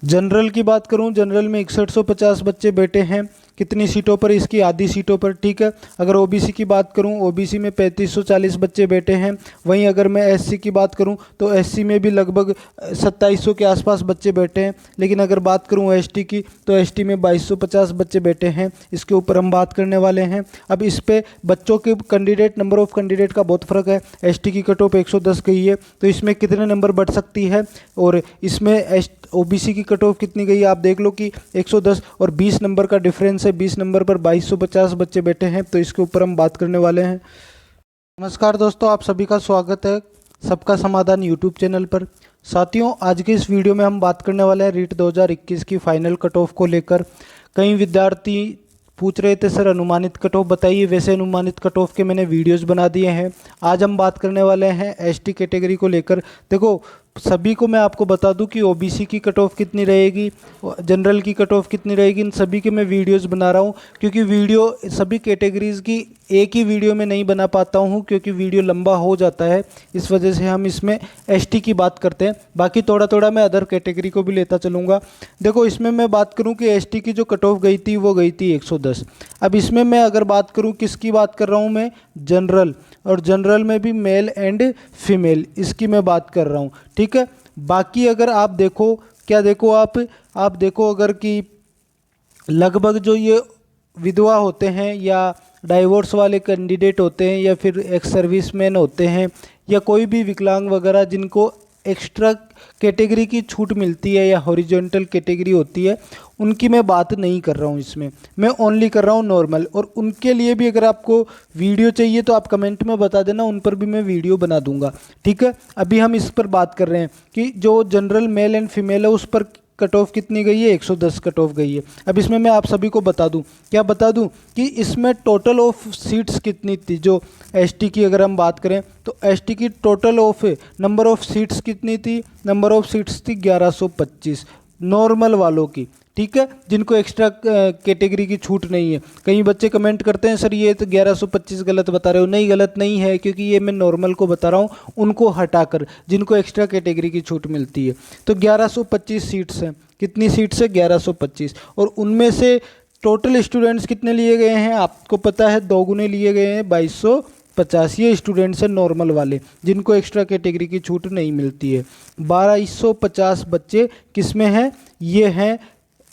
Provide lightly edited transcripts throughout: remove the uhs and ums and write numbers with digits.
General की बात करूं, जनरल में 6150 बच्चे बैठे हैं। कितनी सीटों पर? इसकी आधी सीटों पर, ठीक है। अगर ओबीसी की बात करूं, ओबीसी में 3540 बच्चे बैठे हैं। वहीं अगर मैं एससी की बात करूं तो एससी में भी लगभग 2700 के आसपास बच्चे बैठे हैं। लेकिन अगर बात करूं एसटी की तो एसटी में 2250 बच्चे बैठे हैं। इसके ऊपर हम बात करने वाले हैं। अब इस पे बच्चों के कैंडिडेट, नंबर ऑफ कैंडिडेट का बहुत फ़र्क है। एसटी की कट ऑफ 110 गई है, तो इसमें कितने नंबर बढ़ सकती है, और इसमें ओबीसी की कट ऑफ कितनी गई है आप देख लो कि 110 और 20 नंबर का डिफरेंस है। 20 नंबर पर 2250 बच्चे बैठे हैं, तो इसके ऊपर हम बात करने वाले हैं। नमस्कार दोस्तों, आप सभी का स्वागत है सबका समाधान यूट्यूब चैनल पर। साथियों, आज की इस वीडियो में हम बात करने वाले हैं रीट 2021 की फाइनल कट ऑफ को लेकर। कई विद्यार्थी पूछ रहे थे सर अनुमानित कट ऑफ बताइए। वैसे अनुमानित कट ऑफ के मैंने वीडियोस बना दिए हैं। आज हम बात करने वाले हैं एसटी कैटेगरी को लेकर। देखो, सभी को मैं आपको बता दूं कि ओबीसी की कट ऑफ कितनी रहेगी, जनरल की कट ऑफ कितनी रहेगी, इन सभी के मैं वीडियोस बना रहा हूं। क्योंकि वीडियो सभी कैटेगरीज की एक ही वीडियो में नहीं बना पाता हूं, क्योंकि वीडियो लंबा हो जाता है। इस वजह से हम इसमें एसटी की बात करते हैं। बाकी थोड़ा थोड़ा मैं अदर कैटेगरी को भी लेता चलूँगा। देखो, इसमें मैं बात करूँ कि एसटी की जो कट ऑफ गई थी वो गई थी 110। अब इसमें मैं अगर बात करूँ, किसकी बात कर रहा हूँ मैं, जनरल, और जनरल में भी मेल एंड फीमेल, इसकी मैं बात कर रहा हूँ, ठीक है। बाकी अगर आप देखो, क्या देखो आप देखो अगर कि लगभग जो ये विधवा होते हैं या डाइवोर्स वाले कैंडिडेट होते हैं या फिर एक्स सर्विसमैन होते हैं या कोई भी विकलांग वगैरह जिनको एक्स्ट्रा कैटेगरी की छूट मिलती है या हॉरिजॉन्टल कैटेगरी होती है, उनकी मैं बात नहीं कर रहा हूँ। इसमें मैं ओनली कर रहा हूँ नॉर्मल। और उनके लिए भी अगर आपको वीडियो चाहिए तो आप कमेंट में बता देना, उन पर भी मैं वीडियो बना दूंगा, ठीक है। अभी हम इस पर बात कर रहे हैं कि जो जनरल मेल एंड फीमेल है उस पर कट ऑफ कितनी गई है, 110 कट ऑफ गई है। अब इसमें मैं आप सभी को बता दूं, क्या बता दूं कि इसमें टोटल ऑफ सीट्स कितनी थी। जो एसटी की अगर हम बात करें तो एसटी की total of number of seats कितनी थी, नंबर ऑफ सीट्स थी 1125 नॉर्मल वालों की, ठीक है, जिनको एक्स्ट्रा कैटेगरी की छूट नहीं है। कई बच्चे कमेंट करते हैं सर ये तो 1125 गलत बता रहे हो। नहीं, गलत नहीं है, क्योंकि ये मैं नॉर्मल को बता रहा हूँ, उनको हटाकर जिनको एक्स्ट्रा कैटेगरी की छूट मिलती है। तो 1125 सीट्स हैं। कितनी सीट्स है? 1125। और उनमें से टोटल स्टूडेंट्स कितने लिए गए हैं आपको पता है, दोगुने लिए गए हैं, 2250। ये स्टूडेंट्स हैं नॉर्मल वाले, जिनको एक्स्ट्रा कैटेगरी की छूट नहीं मिलती है। 2250 बच्चे किस में हैं? ये हैं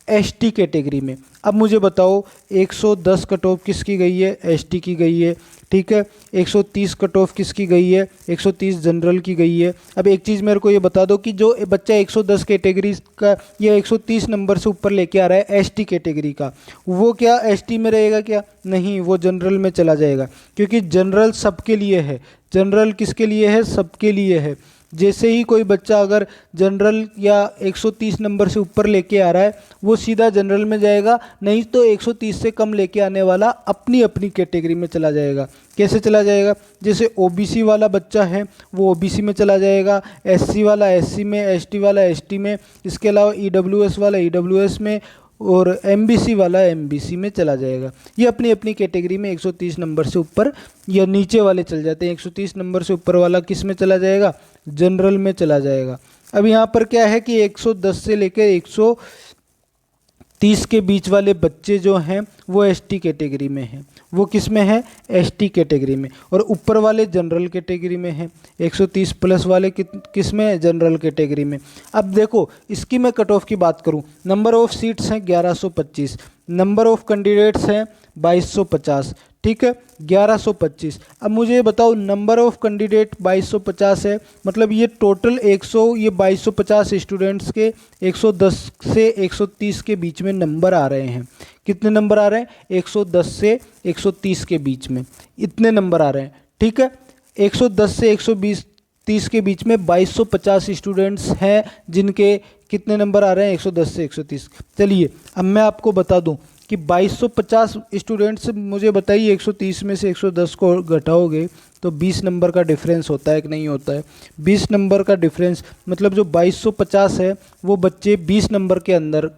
एसटी कैटेगरी में। अब मुझे बताओ 110 कट ऑफ किसकी गई है? एसटी की गई है, ठीक है। 130 कट ऑफ किसकी गई है? 130 जनरल की गई है। अब एक चीज़ मेरे को ये बता दो कि जो बच्चा 110 कैटेगरी का या 130 नंबर से ऊपर लेके आ रहा है एसटी कैटेगरी का, वो क्या एसटी में रहेगा क्या? नहीं, वो जनरल में चला जाएगा, क्योंकि जनरल सबके लिए है। जनरल किसके लिए है? सबके लिए है। जैसे ही कोई बच्चा अगर जनरल या 130 नंबर से ऊपर लेके आ रहा है, वो सीधा जनरल में जाएगा। नहीं तो 130 से कम लेके आने वाला अपनी अपनी कैटेगरी में चला जाएगा। कैसे चला जाएगा? जैसे ओबीसी वाला बच्चा है वो ओबीसी में चला जाएगा, एससी वाला एससी में, एसटी वाला एसटी में, इसके अलावा ईडब्ल्यूएस वाला ईडब्ल्यूएस में, और एमबीसी वाला एमबीसी में चला जाएगा। ये अपनी अपनी कैटेगरी में 130 नंबर से ऊपर या नीचे वाले चल जाते हैं। 130 नंबर से ऊपर वाला किस में चला जाएगा? जनरल में चला जाएगा। अब यहाँ पर क्या है कि 110 से लेकर 130 के बीच वाले बच्चे जो हैं वो एसटी कैटेगरी में हैं। वो किस में है? एसटी कैटेगरी में। और ऊपर वाले जनरल कैटेगरी में हैं। 130 प्लस वाले किस में है? जनरल कैटेगरी में। अब देखो, इसकी मैं कट ऑफ की बात करूं, नंबर ऑफ सीट्स हैं 1125, नंबर ऑफ कैंडिडेट्स हैं 2250, ठीक है, 1125। अब मुझे ये बताओ, नंबर ऑफ कैंडिडेट 2250 है, मतलब ये टोटल 100, ये 2250 स्टूडेंट्स के 110 से 130 के बीच में नंबर आ रहे हैं। कितने नंबर आ रहे हैं? 110 से 130 के बीच में इतने नंबर आ रहे हैं, ठीक है। 110 से 120 30 के बीच में 2250 स्टूडेंट्स हैं, जिनके कितने नंबर आ रहे हैं? 110 से 130। चलिए, अब मैं आपको बता दूं कि 2250 स्टूडेंट्स, मुझे बताइए 130 में से 110 को घटाओगे तो 20 नंबर का डिफरेंस होता है कि नहीं होता है? 20 नंबर का डिफरेंस, मतलब जो 2250 है वो बच्चे 20 नंबर के अंदर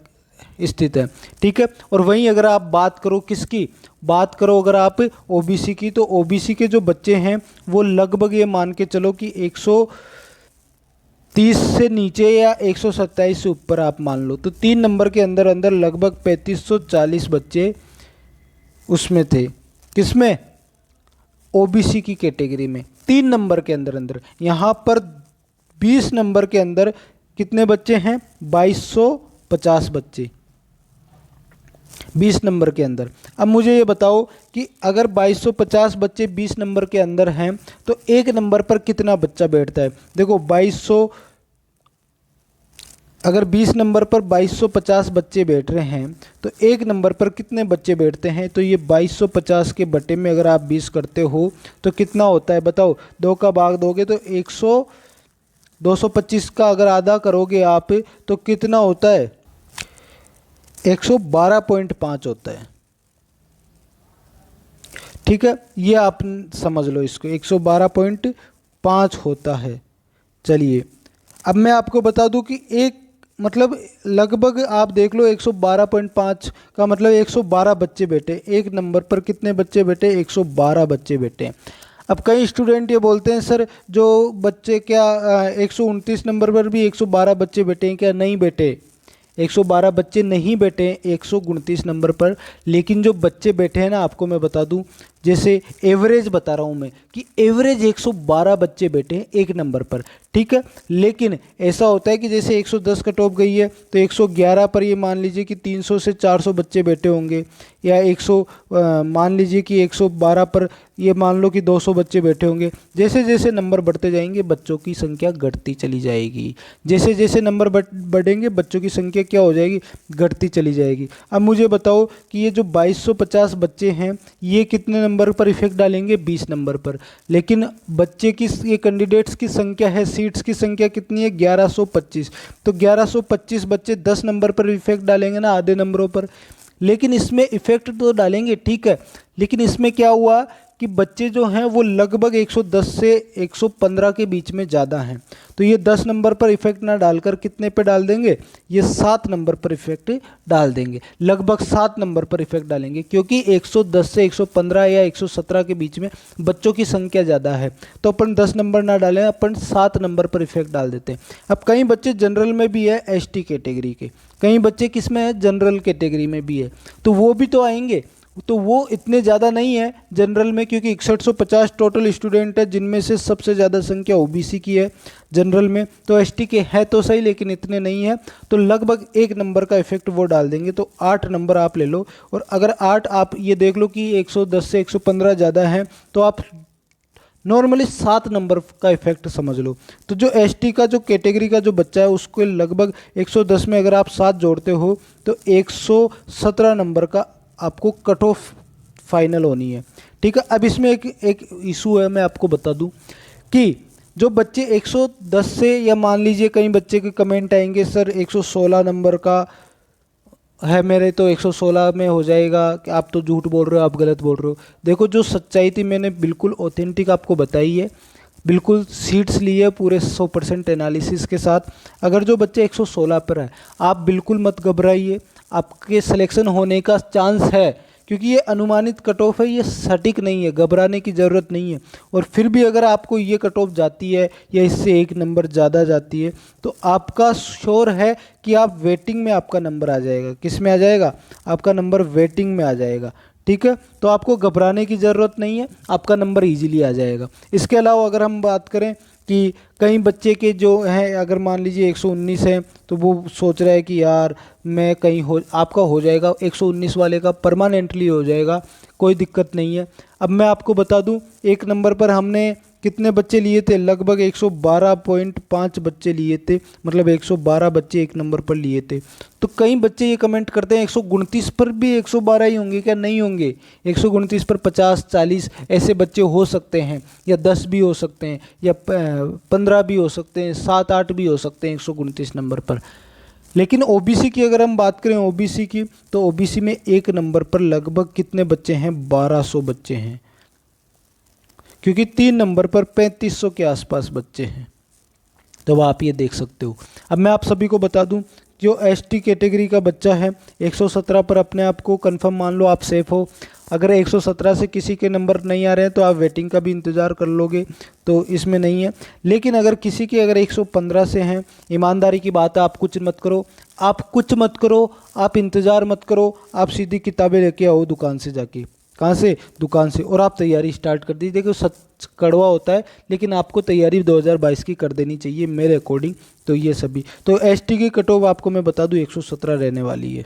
स्थित है, ठीक है। और वहीं अगर आप बात करो किसकी, बात करो अगर आप ओबीसी की, तो ओबीसी के जो बच्चे हैं वो लगभग ये मान के चलो कि 30 से नीचे या 127 से ऊपर आप मान लो, तो 3 नंबर के अंदर अंदर लगभग 3540 बच्चे उसमें थे, किसमें, ओबीसी की कैटेगरी में। 3 नंबर के अंदर अंदर, यहाँ पर 20 नंबर के अंदर कितने बच्चे हैं, 2250 बच्चे 20 नंबर के अंदर। अब मुझे ये बताओ कि अगर 2250 बच्चे 20 नंबर के अंदर हैं तो एक नंबर पर कितना बच्चा बैठता है। देखो 2200, अगर 20 नंबर पर 2250 बच्चे बैठ रहे हैं तो एक नंबर पर कितने बच्चे बैठते हैं, तो ये 2250 के बटे में अगर आप 20 करते हो तो कितना होता है बताओ। 2 का भाग दोगे तो 225 का अगर आधा करोगे आप तो कितना होता है, 112.5 होता है। ठीक है, ये आप समझ लो इसको, 112.5 होता है। चलिए अब मैं आपको बता दूं कि एक मतलब लगभग आप देख लो 112.5 का मतलब 112 बच्चे बैठे, एक नंबर पर कितने बच्चे बैठे, 112 बच्चे बैठे। अब कई स्टूडेंट ये बोलते हैं सर जो बच्चे क्या 129 नंबर पर भी 112 बच्चे बैठे हैं क्या, नहीं बैठे, 112 बच्चे नहीं बैठे 129 नंबर पर, लेकिन जो बच्चे बैठे हैं ना आपको मैं बता दूं, जैसे एवरेज बता रहा हूं मैं कि एवरेज 112 बच्चे बैठे हैं एक नंबर पर। ठीक है, लेकिन ऐसा होता है कि जैसे 110 कट ऑफ गई है तो 111 पर ये मान लीजिए कि 300 से 400 बच्चे बैठे होंगे, या 100 मान लीजिए कि 112 पर ये मान लो कि 200 बच्चे बैठे होंगे। जैसे जैसे नंबर बढ़ते जाएंगे बच्चों की संख्या घटती चली जाएगी, जैसे जैसे नंबर बढ़ेंगे बच्चों की संख्या क्या हो जाएगी, घटती चली जाएगी। अब मुझे बताओ कि ये जो 2250 बच्चे हैं ये कितने नंबर पर इफेक्ट डालेंगे, 20 नंबर पर, लेकिन बच्चे की ये कैंडिडेट्स की संख्या है, सीट्स की संख्या कितनी है, 1125, तो 1125 बच्चे 10 नंबर पर इफेक्ट डालेंगे ना, आधे नंबरों पर। लेकिन इसमें इफेक्ट तो डालेंगे ठीक है, लेकिन इसमें क्या हुआ कि बच्चे जो हैं वो लगभग 110 से 115 के बीच में ज़्यादा हैं, तो ये 10 नंबर पर इफेक्ट ना डालकर कितने पे डाल देंगे, ये 7 नंबर पर इफेक्ट डाल देंगे, लगभग 7 नंबर पर इफेक्ट डालेंगे, क्योंकि 110 से 115 या 117 के बीच में बच्चों की संख्या ज़्यादा है, तो अपन 10 नंबर ना डालें, अपन 7 नंबर पर इफेक्ट डाल देते हैं। अब कई बच्चे जनरल में भी है, एसटी कैटेगरी के, कई बच्चे किस में है, जनरल कैटेगरी में भी है, तो वो भी तो आएंगे, तो वो इतने ज़्यादा नहीं है जनरल में, क्योंकि 6150 टोटल स्टूडेंट है, जिनमें से सबसे ज़्यादा संख्या ओबीसी की है जनरल में, तो एसटी के है तो सही लेकिन इतने नहीं है, तो लगभग एक नंबर का इफेक्ट वो डाल देंगे, तो 8 नंबर आप ले लो। और अगर 8 आप ये देख लो कि 110 से 115 ज़्यादा है तो आप नॉर्मली 7 नंबर का इफेक्ट समझ लो। तो जो एसटी का जो कैटेगरी का जो बच्चा है उसको लगभग 110 में अगर आप 7 जोड़ते हो तो 117 नंबर का आपको कट ऑफ फाइनल होनी है। ठीक है, अब इसमें एक इशू है, मैं आपको बता दूं कि जो बच्चे 110 से, या मान लीजिए कई बच्चे के कमेंट आएंगे सर 116 नंबर का है मेरे तो 116 में हो जाएगा, कि आप तो झूठ बोल रहे हो, आप गलत बोल रहे हो। देखो जो सच्चाई थी मैंने बिल्कुल ऑथेंटिक आपको बताई है, बिल्कुल सीट्स लिए है पूरे 100% एनालिसिस के साथ। अगर जो बच्चे 116 पर है आप बिल्कुल मत घबराइए, आपके सिलेक्शन होने का चांस है, क्योंकि ये अनुमानित कट ऑफ है, ये सटीक नहीं है, घबराने की ज़रूरत नहीं है। और फिर भी अगर आपको ये कट ऑफ जाती है या इससे एक नंबर ज़्यादा जाती है तो आपका श्योर है कि आप वेटिंग में आपका नंबर आ जाएगा। किस में आ जाएगा, आपका नंबर वेटिंग में आ जाएगा। ठीक है, तो आपको घबराने की ज़रूरत नहीं है, आपका नंबर इजीली आ जाएगा। इसके अलावा अगर हम बात करें कि कई बच्चे के जो हैं, अगर मान लीजिए 119 है तो वो सोच रहा है कि यार मैं कहीं हो, आपका हो जाएगा 119 वाले का परमानेंटली हो जाएगा, कोई दिक्कत नहीं है। अब मैं आपको बता दूं एक नंबर पर हमने कितने बच्चे लिए थे, लगभग 112.5 बच्चे लिए थे, मतलब 112 बच्चे एक नंबर पर लिए थे। तो कई बच्चे ये कमेंट करते हैं 129 पर भी 112 ही होंगे क्या, नहीं होंगे, 129 पर 50-40 ऐसे बच्चे हो सकते हैं, या 10 भी हो सकते हैं, या 15 भी हो सकते हैं, 7-8 भी हो सकते हैं 129 नंबर पर। लेकिन ओबीसी की अगर हम बात करें ओबीसी की, तो ओबीसी में एक नंबर पर लगभग कितने बच्चे हैं, 1200 बच्चे हैं, क्योंकि 3 नंबर पर 3500 के आसपास बच्चे हैं। तो आप ये देख सकते हो। अब मैं आप सभी को बता दूं जो एसटी कैटेगरी का बच्चा है 117 पर अपने आप को कंफर्म मान लो, आप सेफ हो। अगर 117 से किसी के नंबर नहीं आ रहे हैं तो आप वेटिंग का भी इंतज़ार कर लोगे, तो इसमें नहीं है। लेकिन अगर किसी के अगर 115 से हैं, ईमानदारी की बात है, आप कुछ मत करो, आप कुछ मत करो, आप इंतज़ार मत करो, आप सीधी किताबें लेके आओ दुकान से जाके। कहाँ से? दुकान से। और आप तैयारी स्टार्ट कर दीजिए। देखो सच कड़वा होता है, लेकिन आपको तैयारी 2022 की कर देनी चाहिए मेरे अकॉर्डिंग। तो ये सभी तो एसटी की कट ऑफ आपको मैं बता दूं 117 रहने वाली है।